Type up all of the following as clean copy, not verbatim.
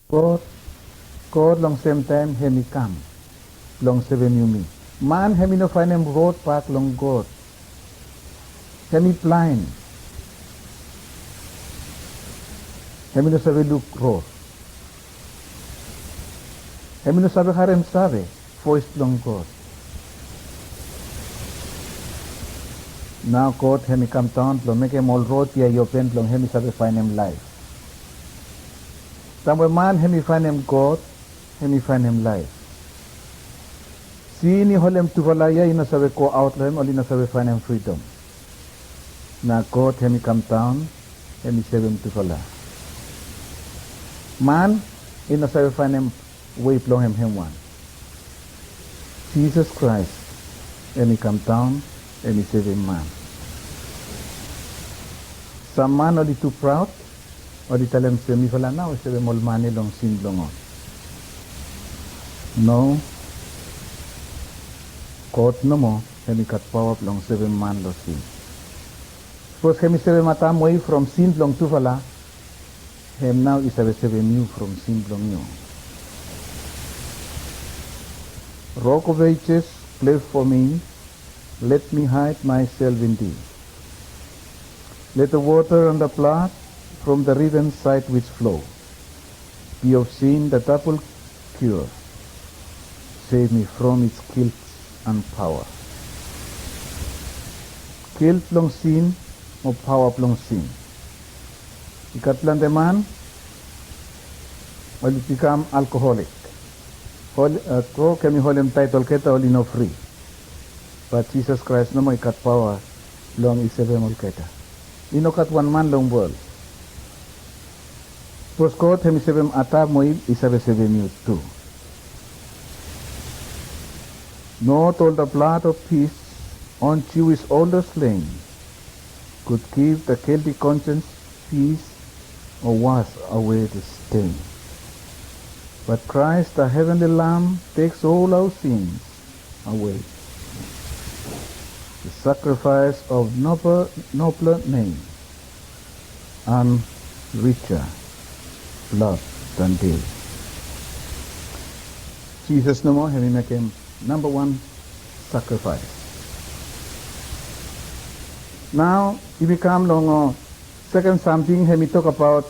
God, God long same time hemi come, long seven you me. Man hemi no find him road path long God. Hemi blind. Hemi no sabe look road. Hemi no sabe harem sabe, voice long God. Now God hemi come down, long make him all road here you open, long hemi sabe find him life. Somewhere man hemi find him God, hemi find him life. See ni holem tuvalaya ina sabe go out lem, or ina sabe find him freedom. Now God hemi come down, hemi sabe him tuvala. Man ina sabe find him way long him one. Jesus Christ hemi come down, hemi save him man. Some man only too proud, or di tell him say mi fala now save him all money long sin long on. No. God no more, hemi cut power long save him man lo sin. Suppose hemi save him atam way from sin long to fala, him now is save him you from sin long you. Rock of ages, play for me, let me hide myself in thee. Let the water and the blood from the riven side which flow be of sin the double cure. Save me from its guilt and power. Guilt long sin or power long sin. Ikatlan the man will become alcoholic. Ko kami holem title keta oli no free. But Jesus Christ no may cut power long isebe mol keta. Ino kat one man long world. Poskot hemi sebem atab mo isabe sebem you too. Not all the blood of peace on Jewish older slain could give the guilty conscience peace or wash away the stain. But Christ, the heavenly Lamb, takes all our sins away. The sacrifice of nobler name and richer blood than they. Jesus no more having make him number one sacrifice. Now he become long second something he talk about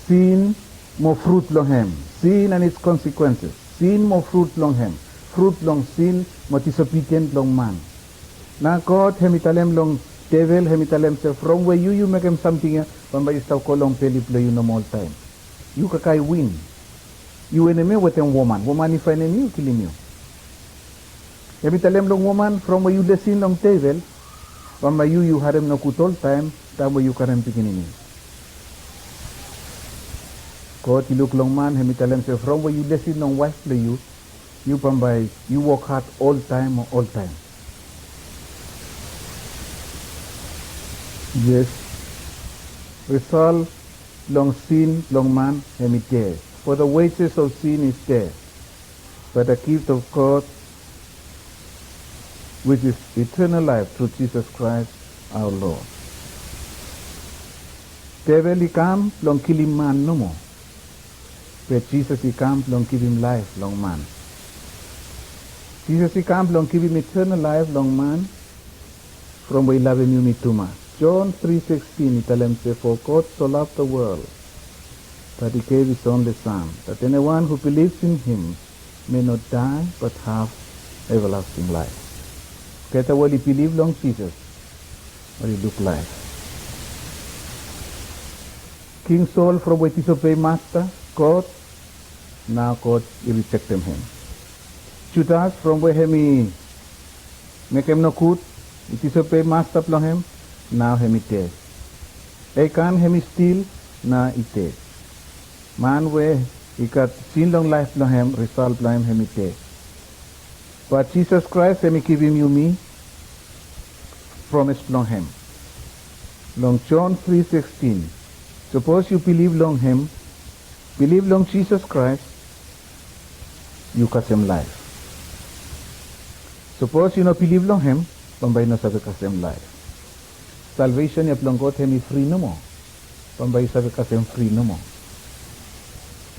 sin more fruit long him. Sin and its consequences. Sin more fruit long him. Fruit long sin more disobedient long man. Now God hemitalem long devil hemitalem say from where you make him something when you start calling peli play you no more time. You kakai win. You enemy with a woman. Woman if enemy you killing you. Hemitalem long woman from where you listen long devil when you harem no kut all time that way you can beginning. God you look long man hemitalem say from where you listen long wife play you pambay you work hard all time. Yes. Resolve long sin, long man, hemite. For the wages of sin is death, but the gift of God, which is eternal life through Jesus Christ our Lord. Devil he come, long kill him man no more. But Jesus he come, long give him life, long man. Jesus he come, long give him eternal life, long man, from where he love him you me too much. John 3:16, it tells him, for God so loved the world that he gave his only Son, that anyone who believes in him may not die but have everlasting life. Get away, he believe long Jesus, or he look like. King Saul from where he disobey master, God, now God he rejected him. Judas from where he make him no good, he disobey master long him, now hemi dead. Achan hemi steal, now he dead. Man where he got sin long life long him, result long hemi dead. But Jesus Christ hemi give him you me, promise long him. Long John 3:16. Suppose you believe long him, believe long Jesus Christ, you got him life. Suppose you not believe long him, pambay no sabi got him life. Salvation yap long God hemi free no more. Pambay sabi kasem free no more.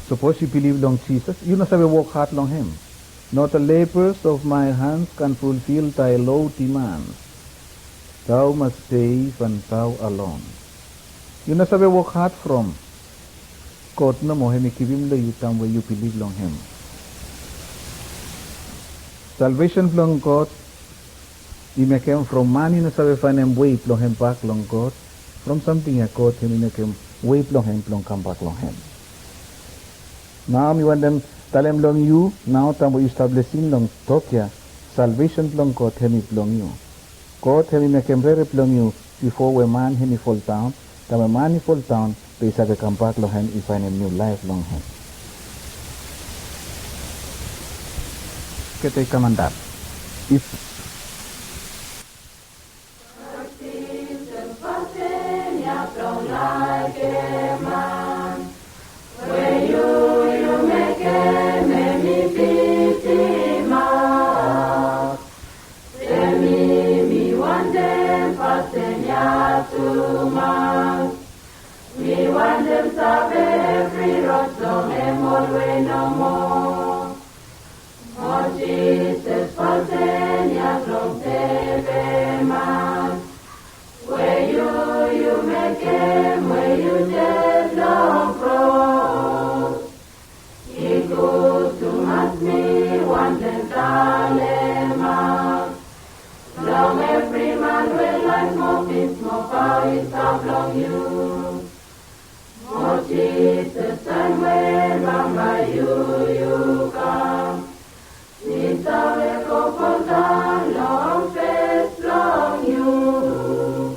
Suppose you believe long Jesus, you must have a work hard long him. Not the labors of my hands can fulfill thy low demands. Thou must save and thou alone. You must have a work hard from God no mo hemi kibim lo you tam where you believe long him. Salvation long God, you make him from man you must have a find him wait long him back long God. From something I God him make him wait long him long come back long him. Now me want them tell him long you, now tam we establishing long Tokyo, salvation long God him long you. God him make him very long you before when man him fall down, then when man fall down, they say come back long him if find a new life long him. Get a commandant. If We want them to every road, so them all way no more. Oh Jesus, Pasenia from Teveman. Where you make him, where you dead long cross. He goes to mass me, want them to long every man will like smoke power is up long you. Oh Jesus, and when by you come, it's a couple down long face long you.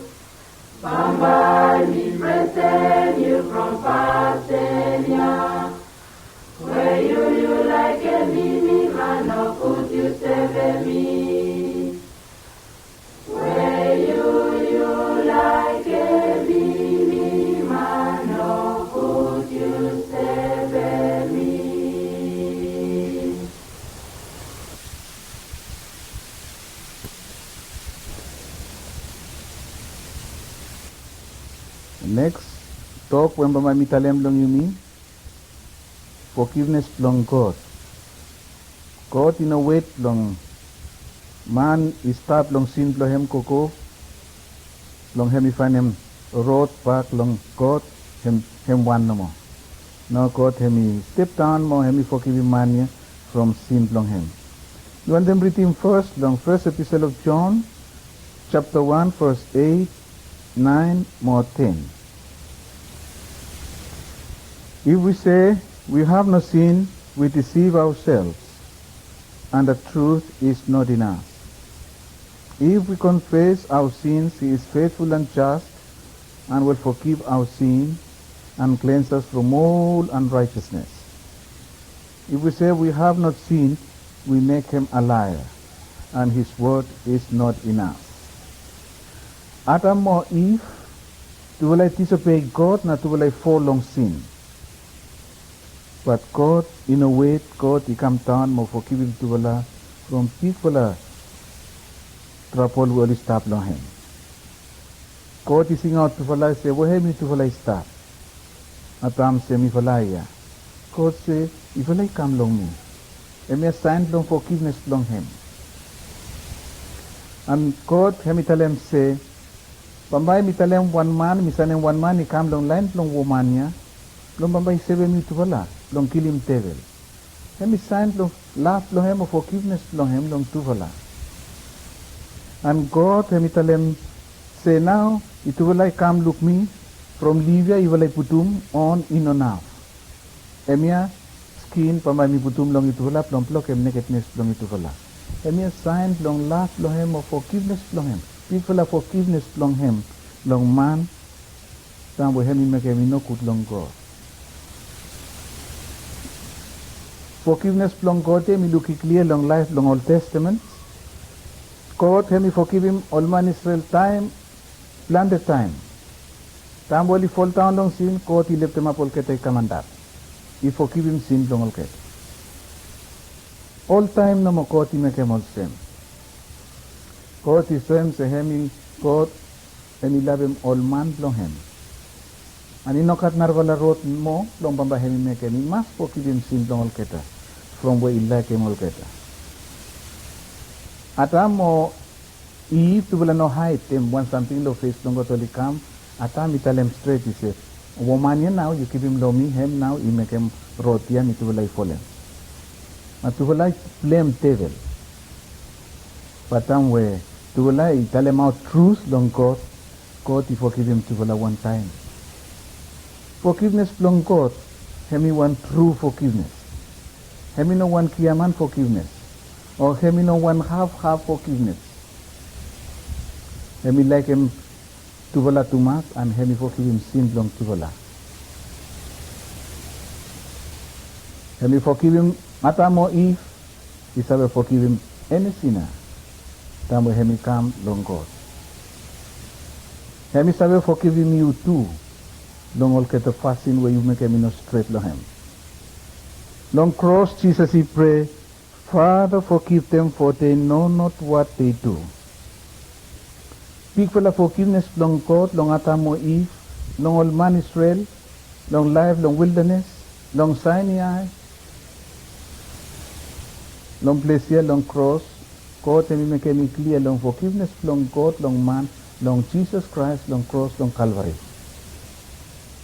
Bamba me present you from Pasenia. Where you like a me man, no could you save me? Where you like a me man, no could you save me? next, talk when by mitalem long you mean forgiveness long God. God in a wait long man is start long sin long him koko long him if find him road back long God him one no more. Now God him step down more him forgive him man from sin long him. You want them read him first long first epistle of John chapter 1 verse 8, 9 more 10. If we say we have no sin, we deceive ourselves, and the truth is not in us. If we confess our sins, he is faithful and just, and will forgive our sin, and cleanse us from all unrighteousness. If we say we have not sinned, we make him a liar, and his word is not in us. Adam or Eve, do I disobey God, not do I fall long sin? But God, in a way, God, he come down, more forgiving to Allah, from people, trouble will stop long him. God is sing out to Allah, say, where me to Allah stop? Adam say, me falaya. God say, if Allah come long me, and me sign long forgiveness long him. And God, him tell him say, Bambay mi tell him one man, mi san one man, he come long line long woman ya, long Bambay save me to Allah. Long kill him devil. Hemi sign long laugh long him of forgiveness long him long tuvala. And God hemi tell him say now it will I come look me from Libya you will I putum on in or now. Emia skin pamay mi putum long ituvala plom plok em nakedness long ituvala. Emia sign long laugh long him of forgiveness long him. People of forgiveness long him long man. Tam we hemi make hemi no good long God. Forgiveness long God, me look clear long life, long Old Testament. God, me forgive him all man Israel time, plan the time. Time while he fall down long sin, God he left him up all kete commandar. He forgive him sin long all kete. All time no more God he make him all same. God is same say him God and he love him all man long him. Ani nokat narvala rot mo long bamba hemi meke mi must forgive him sin long olketa from where he like him olketa. Atamo if tu bula no hide them want something lo face long gotoli come atam italem straight he said woman now you keep him lo me him now you make him rot yan itu bula fallen. Atu bula blame devil. Patam we tu bula italem out truth long God he forgive him tu bula one time. Forgiveness from God, hemi one true forgiveness. Hemi no one kiaman forgiveness. Or hemi no one half forgiveness. Hemi like him tuvala tumas and hemi forgive him sin long tuvala. Hemi forgive him matamo if he sabe forgive him any sinner. Tamo hemi come long God. Hemi sabe forgive him you too. Long all get the fasting where you make him straight long him. Long cross Jesus he pray, Father forgive them for they know not what they do. Big fella forgiveness long God, long Atamo Eve, long all man Israel, long life, long wilderness, long Sinai, long place here, long cross. God and make him clear long forgiveness, long God, long man, long Jesus Christ, long cross, long Calvary.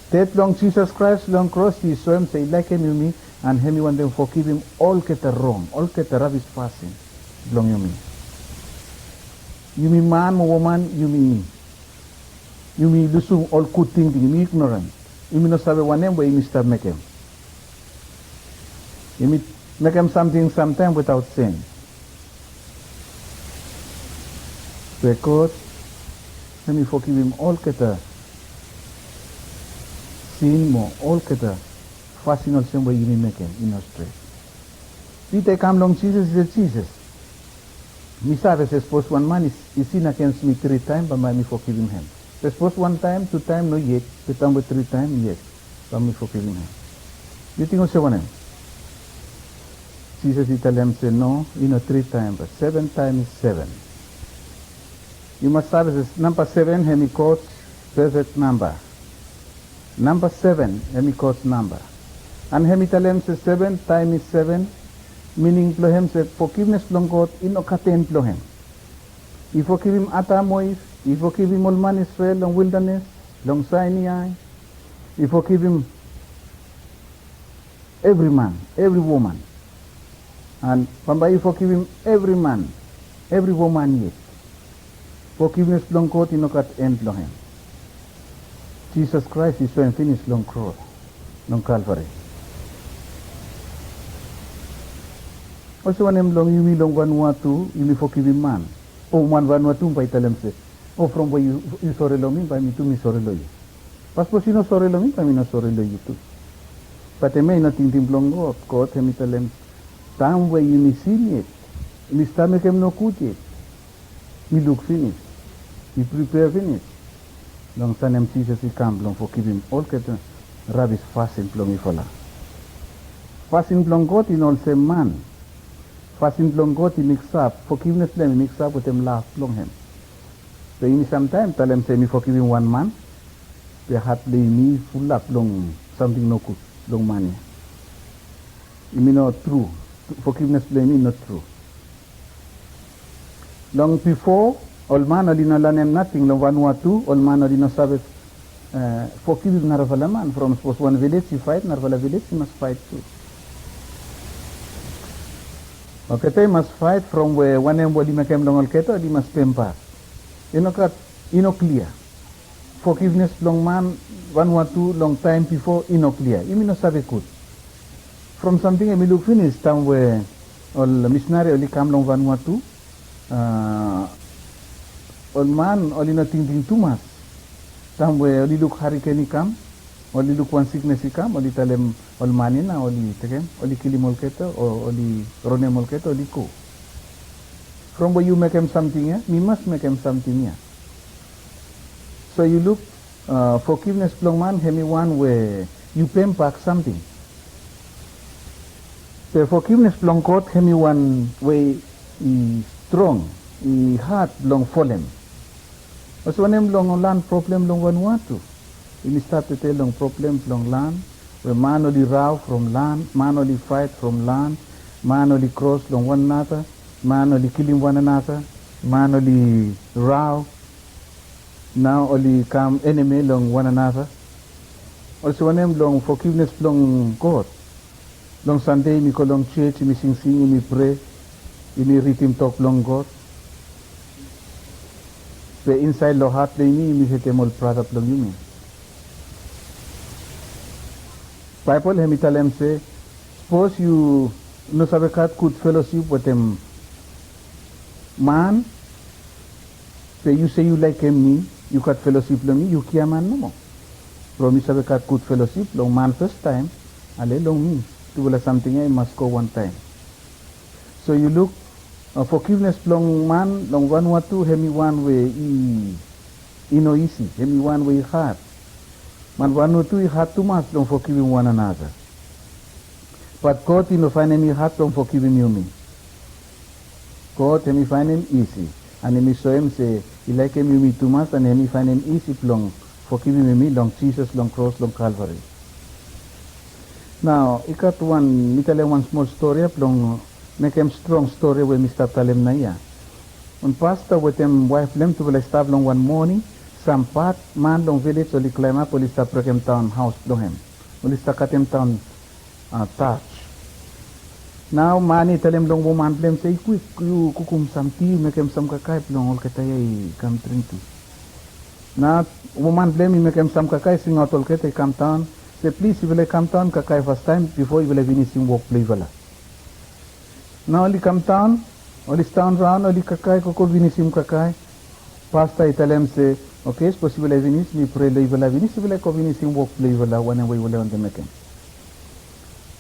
That long Jesus Christ, long cross, he saw him say, like him you me, and him you want them forgive him all get the wrong, all get the rubbish passing, long you me. You me man, woman, you me. You me listen all good thinking, you me ignorant. You me no sabe one name where you me start make him. You me make him something sometime without sin. Because let me forgive him all get the sin mo all kata fasting all same way you make him in Australia. Peter come long Jesus is Jesus. Me sabe suppose one man is sin against me 3 times, but me forgive him. Suppose 1 time, 2 times, no yet. But 3 times, yes, but me forgive him. You think also one him? Jesus tell him say no, 3 times, but 7 times is 7. You must have number 7, he quotes perfect number. Number 7, he quotes number. And he tell him say 7 times is 7, meaning plo him say forgiveness from God in okaten plo him. He forgive him Atamois, he forgive him all man Israel, long wilderness, long Sinai. He forgive him every man, every woman. And Pamba he forgive him every man, every woman yet. Forgiveness long God in okat end long him. Jesus Christ is so finished long cross, long Calvary. Also when him long you me long Vanuatu, you me forgive him man. Oh man Vanuatu by tell him say, oh from where you sorry lo me, by me too me sorry lo you. Passport you no sorry lo me, by me no sorry lo you too. But I may not think him long God, him tell him, time where you me sin yet, me stomach him no good yet. Me look finished, me prepare finished. Long son him Jesus he come, long forgive him all get rubbish fasting long me fala. Fasting long God in all same man. Fasting long God he mix up, forgiveness them he mix up with him laugh long him. So in some time tell him say me forgive him one man, they had me full up long something no good, long money. You mean not true. Forgiveness blame me not true. Long before, all man only no learn him nothing, long Vanuatu, all man only no service forgive him narvala man. From suppose one village he fight, narvala village he must fight too. Okay, they must fight from where one embody make him long alketo, he must temper. You know clear. Forgiveness long man, Vanuatu, long time before, clear. You mean no sabe good. From something I may look finished, time where all missionary only come long Vanuatu, all man only not thinking too much. Time where only look hurricane come, only look one sickness he come, only tell him all money na, only take him, only kill him molketo, or only run him molketo, only go. From where you make him something here, we must make him something here. So you look, forgiveness long man, hemi one where you pay back something. So forgiveness long God, hemi one way is strong, he hard long fallen. Also when him long land problem long Vanuatu. We start to tell long problems long land, where man only row from land, man only fight from land, man only cross long one another, man only killing one another, man only row, now only come enemy long one another. Also one name long forgiveness long God. Long Sunday me call long church, me sing, me pray, me read him talk long God. The inside lo heart they me hit them all proud of long you me. Bible hemi tell them say, suppose you no sabe kat good fellowship with them man, say you like me, you got fellowship long me, you care man no more. Promise sabe kat good fellowship long man first time, ale long me. To will something I must go one time. So you look forgiveness long man long Vanuatu hemi one way no easy, hemi one way hard. Man Vanuatu is hard too much long forgiving one another. But God no find hemi hard long forgiving you me. God hemi find him easy. And hemi show him say he like him you me too much and hemi find him easy long forgiving me long Jesus long cross long Calvary. Now, I got me tell one small story, long make him strong story when me start tell him na ya. When pastor with him wife them to will start long one morning, some part man long village only climb up, only start break him town house long him, only start cut him town touch. Now man tell him long woman blame say quick you kukum some tea, make him some kakay long all katay come drink tea. Now woman blame me make him some kakay sing out all katay come town. Say please you will come down kakai first time before you will finish in work play vala. Now only come down, only stand round, only kakai koko finish him kakai. Pastor tell him say, okay, suppose you will finish, me pray lay vala finish, you will finish in work play vala whenever you will on the making.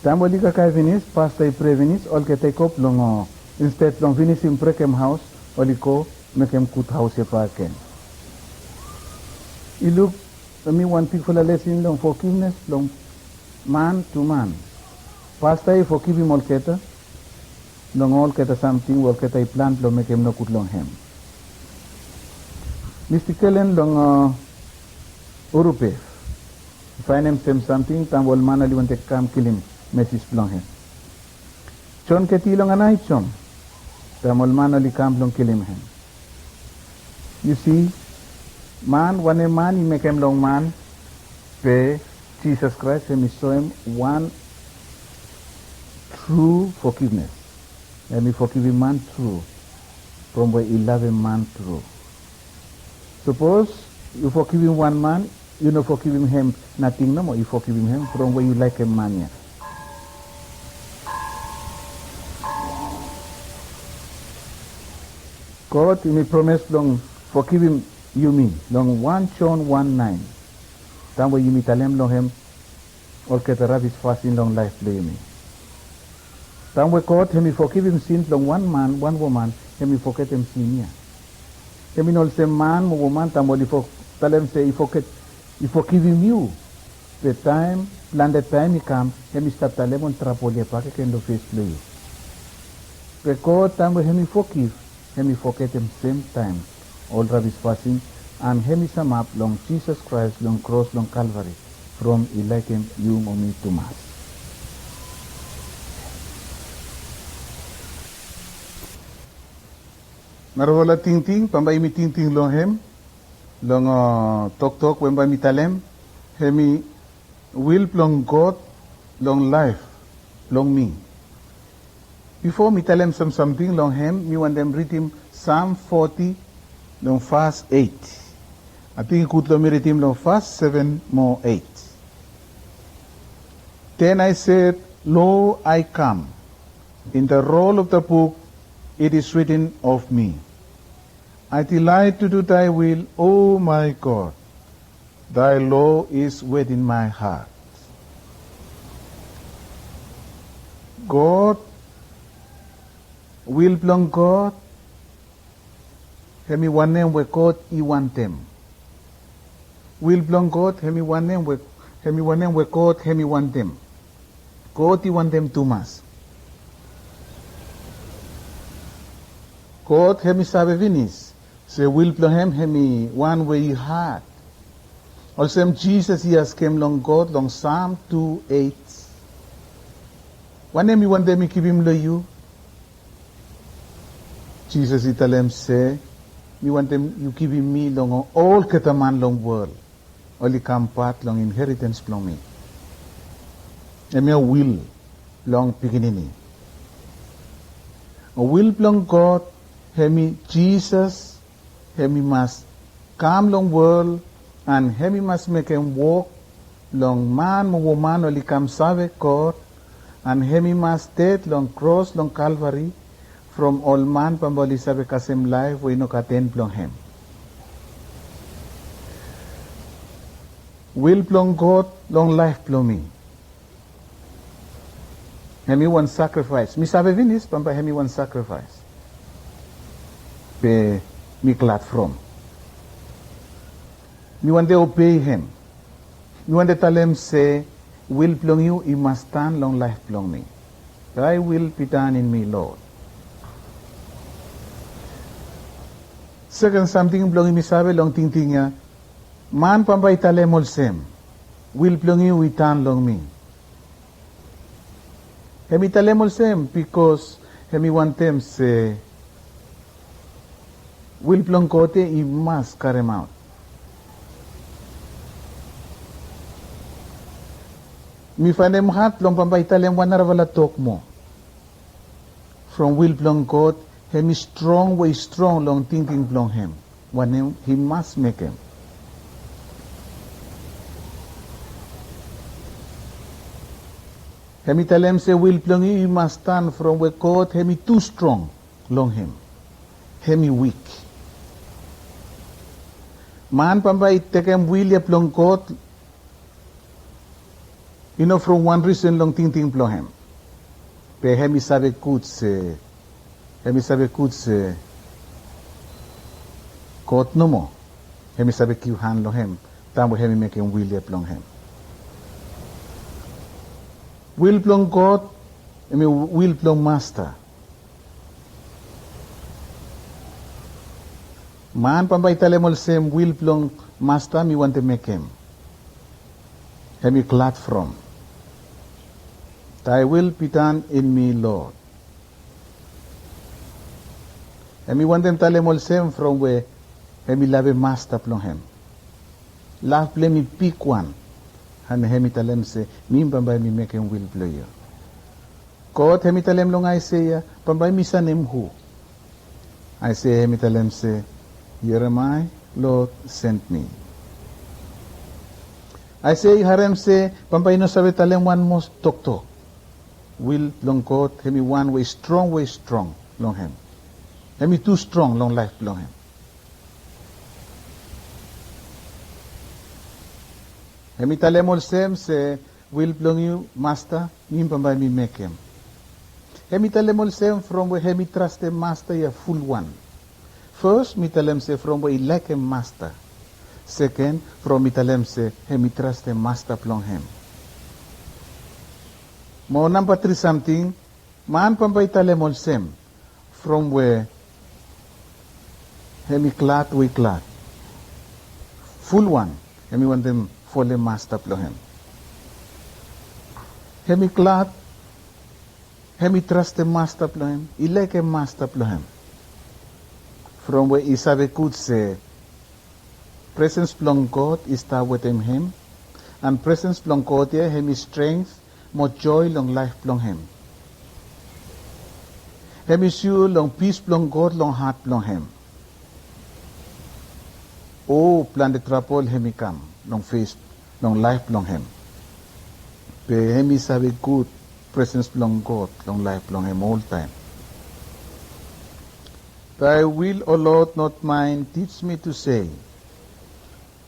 Time only kakai finish, pastor pray finish, all ke take up long instead long finish him break him house, only ko make him good house again. You look. So me one people lesson long forgiveness long man to man. Pastor forgive him all keta. Long all keta something all keta plant long make him no good long him. Mr. Kellen long Urupe. Find him same something tam all man ali want to come kill him message long him. Chon keti long anay chon. Tam all man ali come long kill him. You see. Man, one a man, he make him long man, pay Jesus Christ, and he show him one true forgiveness. Let me forgive him man true, from where he love him man true. Suppose you forgive him one man, you know forgive him nothing no more, you forgive him from where you like him man yeah. God, he may promise long, forgive him you mean long 1 John 1:9. Then when you meet alem long him, all get the rabbis fasting long life play me. Then we God him forgive him sins long one man, one woman, him forget him sin yeah. Him also man, woman, then when you tell him say he forgive him you. The time, plan the time he come, him start tell him on trapole pack can do face play. The God time when him forgive, him forget him same time. All rabbis fasting and him sum up long Jesus Christ long cross long Calvary from election you me to mass. Narola ting pambay mi ting long him long talk when by mi talem hemi will long God long life long me. Before me tell him something long him, me want them read him Psalm 40 long verse 8. I think could lo read him long verse 7 more 8. Then I said, Lo, I come. In the roll of the book it is written of me. I delight to do thy will, O my God. Thy law is within my heart. God will belong God. Hemi one name where God he want them. Will belong God. Hemi one name where God hemi want them. God he want them too much. God hemi sabe vinis. Say will belong him hemi one way he had. Also, Jesus yes came long God long Psalm 2:8. One name you want them give him lo you. Jesus italem say, me want them you give him me long all ketaman long world. Only come part long inheritance long me. And me will long beginning. A will long God, hemi Jesus, hemi must come long world, and hemi must make him walk long man or woman only come save God, and hemi must dead long cross long Calvary, from all man pamboli sabe kasem life we no katen long him. Will long God long life long me. Hemi one sacrifice. Mi sabe vinis pamba hemi one sacrifice. Be mi glad from. Mi want to obey him. Mi want to tell him say, will belong you, you must stand long life belong me. Thy will be done in me, Lord. Second something belong mi sabe long ting tinga. Man pamba itale molsem. Will belong you, we turn long me. Hemi talemol sem because hemi want them say will plong kote I must carry him out. Mi fanem hat long pamba italem wanaravala talk mo. From will plong God, hemi strong way strong long thinking plong him. When he must make him. Hemi talem say will plong you must stand from where God hemi too strong long him. Hemi weak. Man pamba itekem will ya plong God. You know from one reason long ting plong him. Pe hemi sabe good se God no mo. Hemi sabe kiu han long him. Tamo hemi make him will ya plong him. Will plong God, will plong master. Man pambay talemol sem will plong master mi want to make him. Hemi glad from. Thy will be done in me, Lord. Hemi want them talemol sem from where hemi lave master plong him. Love play me pick one. Han hemi talem se min pambay mi make him will play you. God hemi talem long I say pambay mi sanem who. I say hemi talem se here am I, Lord sent me. I say harem se pambay no sabe talem one most doctor. Will long God hemi one way strong long him. Hemi too strong long life long him. Hemi talemol sem se will belong you master min pambay mi make him. Hemi talemol sem from where hemi trust the master ya full one. First mi talem se from where he like a master. Second from mi talem se hemi trust the master belong him. Mo number 3 something man pambay talemol sem from where hemi glad we glad. Full one hemi want them for the master plo him. Hemi glad, hemi trust the master plo him. I like a master plo him. From where Isabe could say, presence plong God is there with him, and presence plong God here hemi strength, more joy long life plong him. Hemi sure long peace plong God long heart plong him. Oh, plan the trouble hemi come. Long face, long life, long him. Pe hemi sabe good presence, long God, long life, long him all time. Thy will, O Lord, not mine, teach me to say.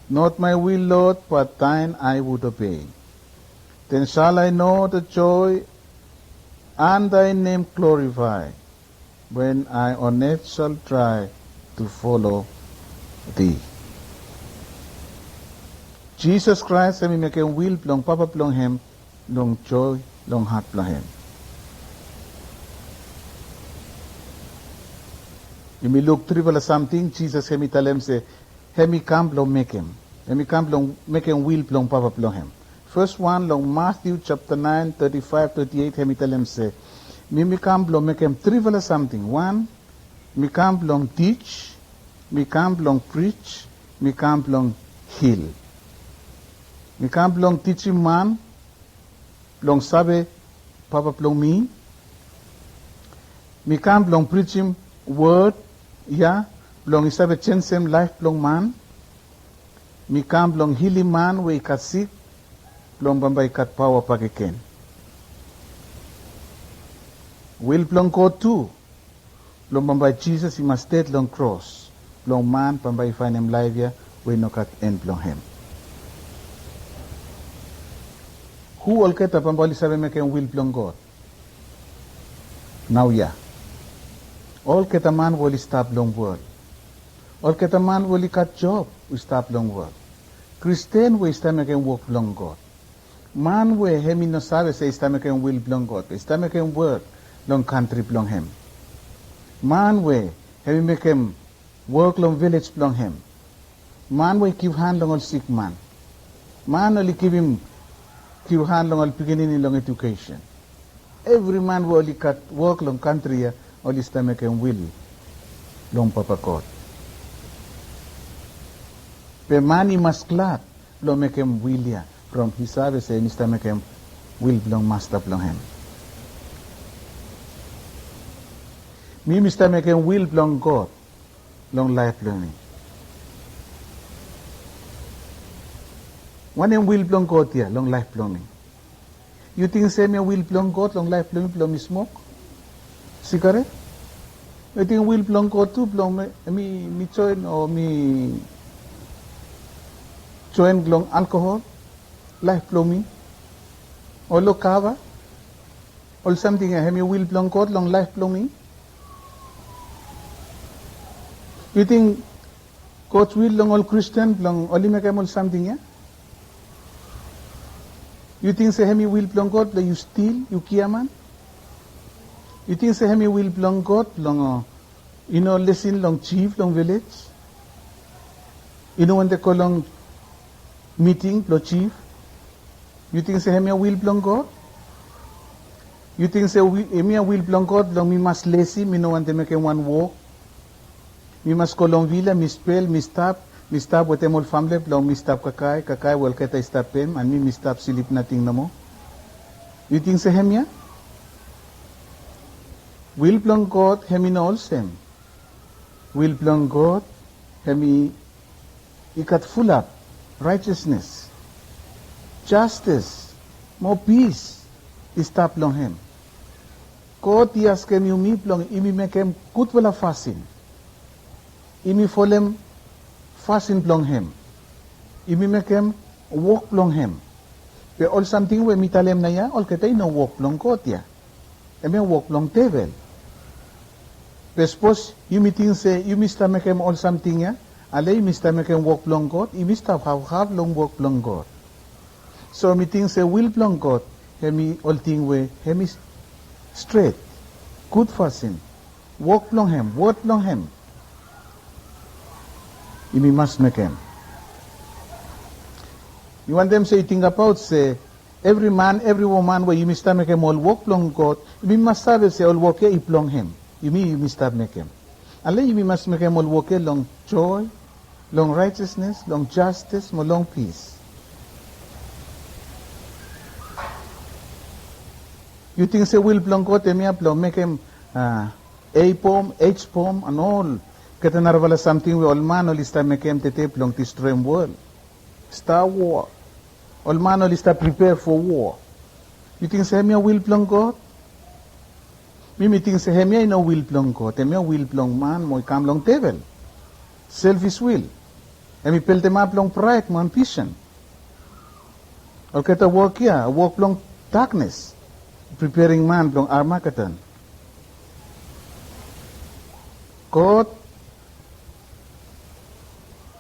Not my will, Lord, but thine I would obey. Then shall I know the joy and thy name glorify, when I on earth shall try to follow thee. Jesus Christ, hemi make him will plong papa plong him, long joy, long heart plong him. You may look trivial something, Jesus hemi talem say, hemi come plong make him. Hemi come long make him will plong papa plong him. First one long Matthew chapter 9, 35, 38, hemi tell him say, me come long make him trivial something. One, me come long teach, me come long preach, me come long heal. Me come long teaching man, long sabe papa plong me. Me come long preaching word, yeah, long isabe change him life plong man. Mi kam long healing man we kat sick, long bambay kat power pagiken. Will plong ko too, long bambay Jesus he must dead long cross, long man bambay find him live ya, we no kat end long him. Who all keta bambay sabi meken will plong God? Now ya. All keta man will stop long word. All keta man will kat job, we stop long word. Christian we istamaken work long God. Man we hemi no sabe se istamaken will long God. Istamaken work long country long him. Man we hemi make him work long village long him. Man we give hand long all sick man. Man only give hand long all beginning long education. Every man will only cut work long country only istamaken will long papa God. Pe mani masklat lo mekem willia from his service and ista mekem will belong master belong him. Me mista mekem will belong God long life learning. One em will belong God here long life learning. You think say me will belong God long life learning belong me smoke? Cigarette? You think will belong God too belong me join or me join long alcohol, life plumbing, or lo kava, or something I have will long God long life plumbing. You think God's will long all Christian long only make all something yeah? You think say hemi will long God that you steal, you kiaman? You think say hemi will long God long listen long chief long village? You know when they call long meeting, lo chief. You think say hemia will belong God? You think say hemia will belong God? Long me must lazy, me no want to make one walk. Me must call long villa, me spell, me stop with them all family, long me stop kakai, well keta stop him, and me stop sleep nothing no more. You think say hemia? Will belong God, hemi no all same. Will belong God, hemi ikat full up. Righteousness, justice, more peace is tap long him. God tias kem you mi plong imi mekem kut wala fasting. Imi folem fasting plong him. Imi mekem walk plong him. Pe all something we mitalem na ya, all ketay no walk plong God ya. Emi walk plong table. Pe suppose you meeting say you mista mekem all something ya. Alay mista mekem walk long God, I mista have long walk long God. So me think say will long God, hemi all thing way, hemi straight, good fasting, walk long him, word long him. Imi must make him. You want them say think about say every man, every woman where you mista make him all walk long God, you must have say all walk here long him. You mista make him. Alay you must make him all walk here long joy. Long righteousness, long justice, more long peace. You think say will belong God, make him A poem, H poem, and all. Kata narvala something we all man lista make him tete long destroy world. Start war. All man lista prepare for war. You think say will belong God? Me think say no will belong God. Will belong man, mo come long table. Selfish will. Emi pelte map long pride man vision. Or kata work here, work long darkness. Preparing man long Armageddon. God,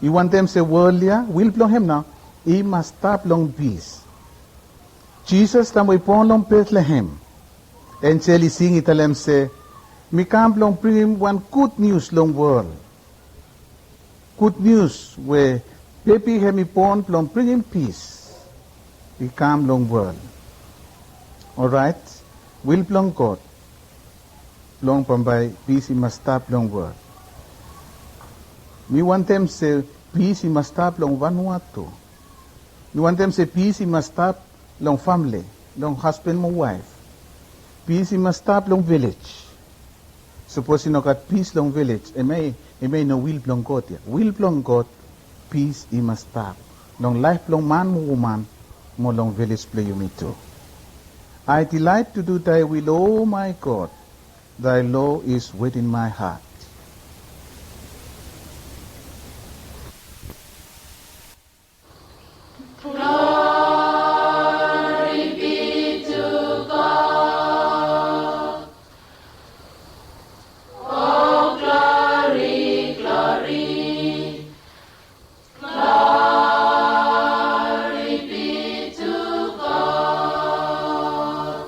you want them say world here, will long him now. He must stop long peace. Jesus tamoy pon long Bethlehem. And Sally sing italem say, me come long bring him one good news long world. Good news where Pepi hemi pon plong bringing peace. We calm long world. Alright? Will plong God. Plong pambay peace must stop long world. Me want them say peace must stop long Vanuatu. Me want them say peace must stop long family, long husband and wife. Peace must stop long village. Suppose you know got peace long village, it may no will plong God here. Will plong God, peace must stop. Long life long man woman, more long village play you me too. I delight to do thy will, O my God. Thy law is within my heart. Glory be to God. Oh, glory, glory. Glory be to God.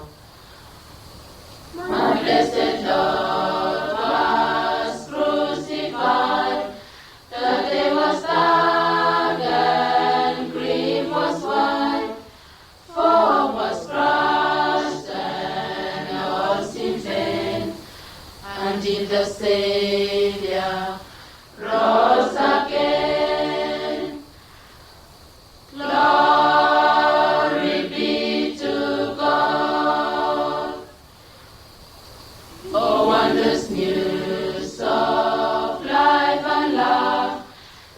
My blessed Lord was crucified. The day was dark and grief was wide. Foe was crushed and all seemed vain, until the Savior rose again. Glory be to God. Oh, wondrous news of life and love,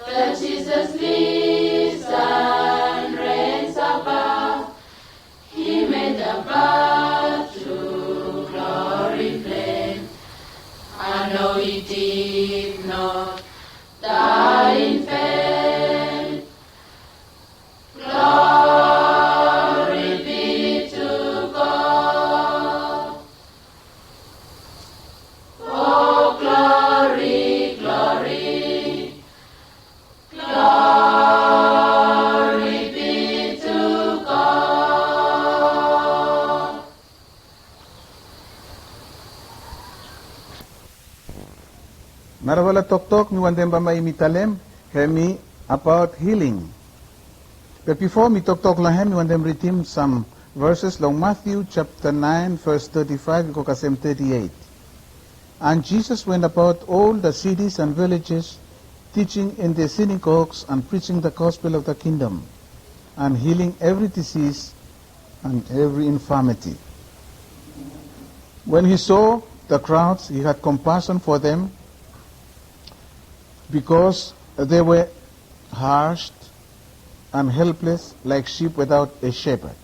that Jesus lives and reigns above. He made the path to glory plain. I know he did not die in vain. Glory be to God. Oh, glory, glory. Glory be to God. Maravala tok mi want them bama imitalem hemi about healing. But before me talk lahem, mi want them read him some verses long Matthew chapter 9 verse 35 ko kasem 38. And Jesus went about all the cities and villages, teaching in the synagogues and preaching the gospel of the kingdom, and healing every disease and every infirmity. When he saw the crowds, he had compassion for them, because they were hushed and helpless like sheep without a shepherd.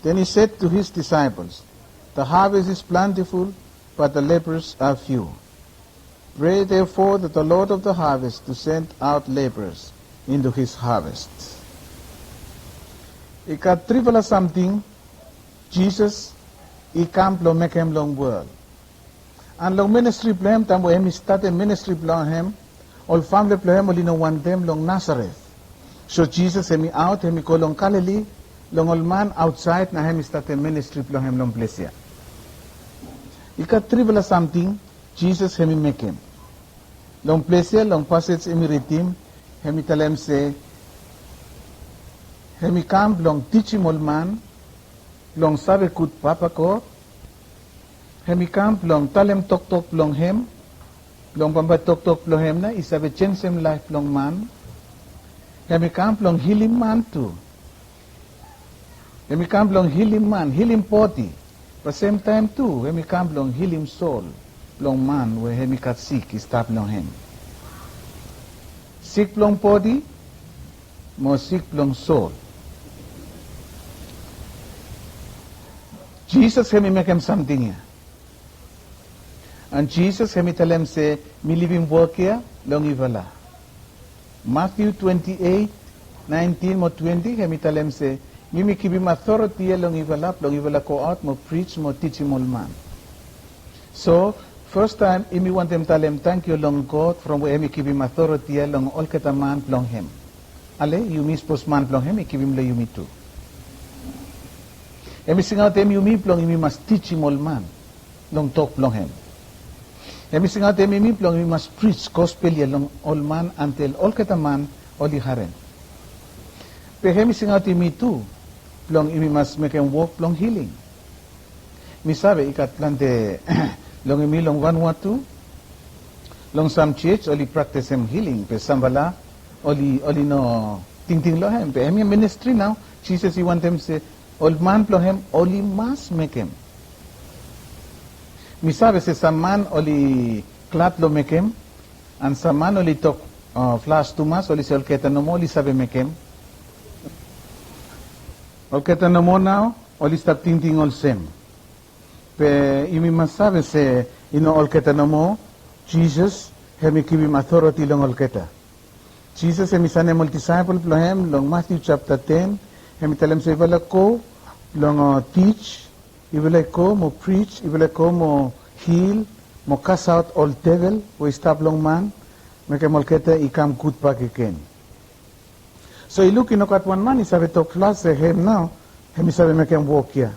Then he said to his disciples, the harvest is plentiful, but the laborers are few. Pray therefore that the Lord of the harvest to send out laborers into his harvest. Ika trivala something, Jesus, he come to make him long world. And long ministry plan tambo him start a ministry plan him, all family plan only no one them long Nazareth. So Jesus him out, him call long Galilee, long old man outside na him start a ministry plan him long place here. Ika trivala something, Jesus him make him. Long place here, long passage him read him tell him say, him come long teach him old man, long sabe kut papa ko, him come long tell him talk long him, long pamba talk long him na, isabe change him life long man, him come long heal him man too. Him come long heal him man, heal him body, but same time too, him come long heal him soul, long man where him got sick, he stop long him. Sick long body, more sick long soul. Jesus him make him something here. And Jesus him tell him say, me live him work here, long ivala. Matthew 28:19 or 20, him tell him say, me give him authority here, long ivala go out, more preach, more teach him all man. So, first time, me want them tell him, thank you long God, from where me give him authority here, long all keta man plong him. Ale, you me suppose man plong him, me give him le you me too. Emi sing out emi umi plong emi must teach him all man, long talk plong him. Emi sing out emi plong emi must preach gospel ye long all man until all keta man oli haren. Pe hemi singauti mi tu, plong imi mas make him walk plong healing. Mi sabe ikat plante long imi long Vanuatu, long some church oli practice him healing, pe sambala oli no ting lo hem. Pe hemi ministry now, Jesus he want them say, old man plo hem oli mas make him. Mi sabe se saman oli klat lo make him, and saman oli tok flash tumas oli se olketa no mo oli sabe make him. Olketa no mo now oli stop ting ol sem. Pe imi masabe se ino olketa no mo Jesus hemi kibim authority long olketa. Jesus hemi sane mul disciple plo hem long Matthew chapter 10 hemi telem se ivala ko long teach, ivala ko mo preach, ivala ko mo heal, mo cast out all devil, we stop long man, make molketa I come good back again. So you look at one man, he sabe talk flash him now, hemi sabe make him walk here.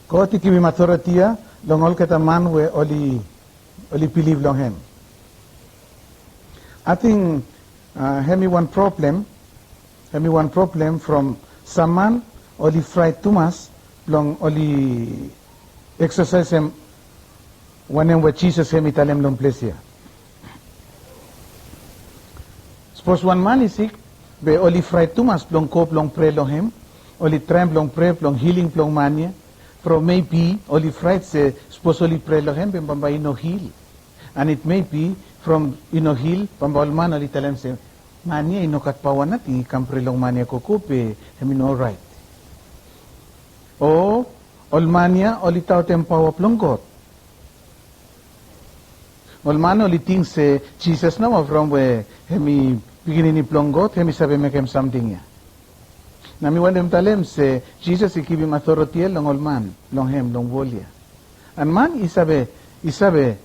Ko ti kimi authority long olketa man we oli believe long him. I think hemi one problem from some man oli fried too much long oli exercise him when where Jesus hemi talem long place here. Suppose one man is sick, be oli fried too much long cope long pray long him, oli tremble long pray long healing long mania. From maybe oli fried se suppose oli pray long him ben bamba ino heal, and it may be from ino heal bamba ol man oli talem se mania ino kat pawanat I kam pray long mania kokope hemi no right. O olmania oli tautem power plong God. Olmano oli think se Jesus no from where hemi beginning plong God hemi sabe make him something ya. Nami wandem talem se Jesus I give him authority long olman long him long volia. And man isabe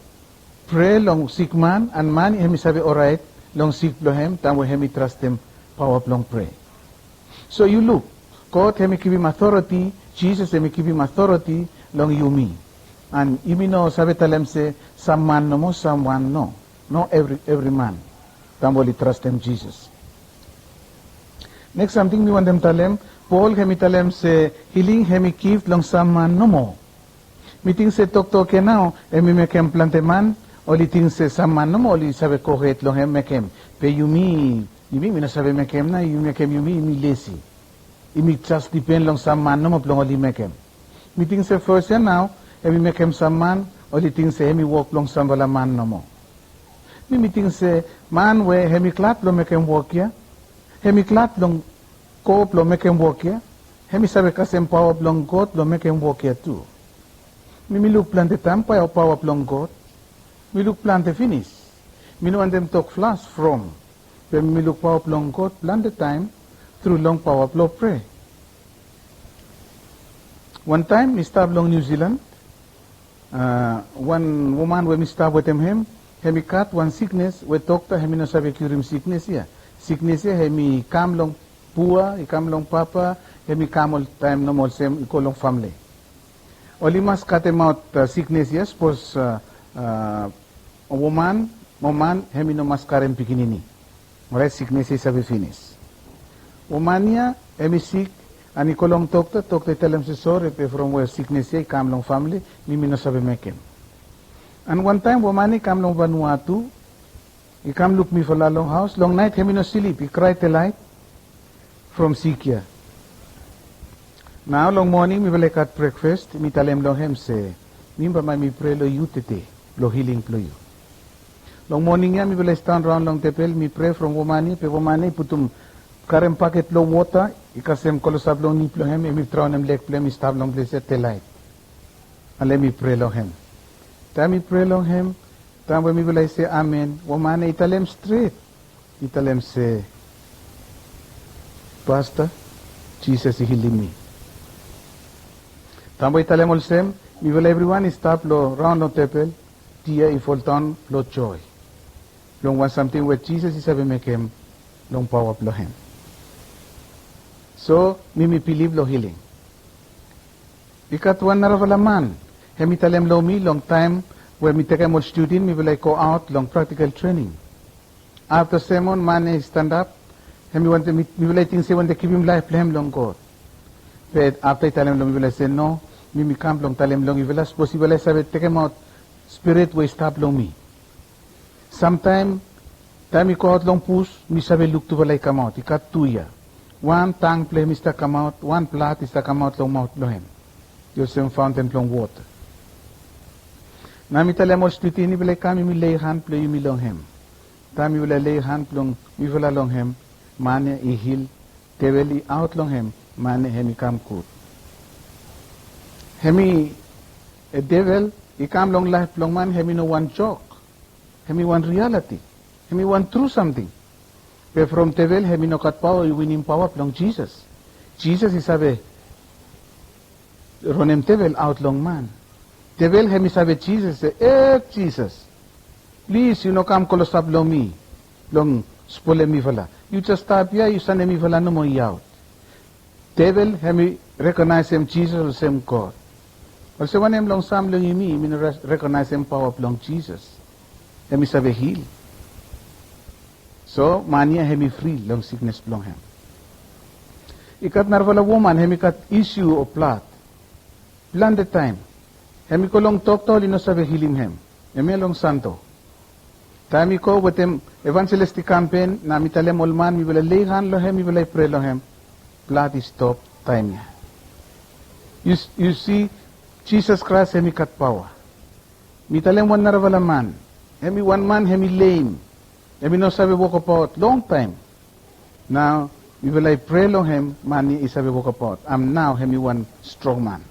pray long sick man and man hemi sabe alright long sick lo him tamo hemi trust him power plong pray. So you look, God hemi give him authority, Jesus hemi give him authority long you me. And you know sabe talem se some man no mo someone no. No every man. Tamboli trust him Jesus. Next something we want them talem Paul hemi talem se healing hemi give long some man no mo. Meeting se tok now hemi make him plante man oli ting se some man no mo oli sabe kohet long hem make him. Pe you me no sabe make him na you make him you me lazy. Imi just depend long some man no mo plong oli make him. Meeting se first year now hemi make him some man oli ting se hemi walk long some bala man no mo. Mi meeting se man we hemi clap lo make him walk ya. Hemi clap long cope lo make him walk ya. Hemi sabe kasem power long God lo make him walk ya too. Mi look plan the time power long God. Mi look plan the finish. Mi no want them talk flash from. When mi look power long God plan the time through long power flow pray. One time mi stop long New Zealand. One woman when mi stop with him hemi cut one sickness we doctor hemi no sabe cure him sickness ya. Sickness ya hemi kam long pua, ikam long papa, hemi kam all time no more same iko long family. Oli mas cut him out sickness ya suppose a woman hemi no mas karem pikinini. Alright, sickness is sabe finish. Womania, hemi sick, and iko long doctor tell him sorry from where sickness ya kam long family, mimi no sabe make him. And one time, womani kam long Vanuatu, he come look me for la long house, long night, hemi no sleep, he cried the light from Sikia. Now, long morning, mi balik at breakfast, mi talem long hem se, mimba may mi pray lo you tete, lo healing lo you. Long morning ya, mi balik stand round long tepel, mi pray from womani, pe womani putum karem packet lo water, ikasem kolosab long nip lo hem, mi trawn em leg play, mi stab long place te light. And let me pray long hem. Time mi pray long him, time when mi will say amen, womane italem straight. Italem say, Pastor, Jesus is healing me. Time italem olsem, mi will everyone stop lo round on tepel, tia I fall down lo joy. Long want something where Jesus is having make him long power lo him. So mi believe lo healing. Ikat one naravala man. Hemi talem lo mi long time where mi take more student mi will go out long practical training. After sermon, man stand up. Hemi want to meet, we will think say when they give him life, let him long God. But after I tell him long, we will say no. Me come long, tell him long. If it's possible, I say take him out. Spirit will stop long me. Sometime, time he go out long push, me sabi look to walay come out. He cut 2 years. One tongue play Mr. come out, one plot is to come out long mouth long him. You same fountain long water. Na mi tell him all split in, he will come, me lay hand play me long him. Time you will lay hand long, we will along him, mane he heal, they will out long him, mane hemi come good. Hemi, a devil, he come long life long man, hemi no one joke, hemi one reality, hemi one true something. But from devil, hemi no cut power, you win him power long Jesus. Jesus is a ronem devil out long man. Devil hemi sabe Jesus, say, Jesus. Please, you know, come close up long me, long spole mi vala. You just stop here, you send me vala no more out. Devil, hemi recognize him Jesus or same God. Also, when him long sam long me, mean recognize him power of long Jesus. Hemi sabe heal. So, mania hemi free long sickness long him. Ikat narvala woman, hemi kat issue or plot. Plan the time. Hemi ko long talk to, lino sabe healing him. Hemi long santo. Time ko with him evangelistic campaign, na mitalem olman, mi will lay hand lo him, mi will pray lo him. Blood is stop time. You see, Jesus Christ hemi cut power. Mitalem one narvala man. Hemi one man, hemi lame. Hemi no sabi walk about long time. Now, mi will pray lo him, mani isabi walk about. I'm now hemi one strong man.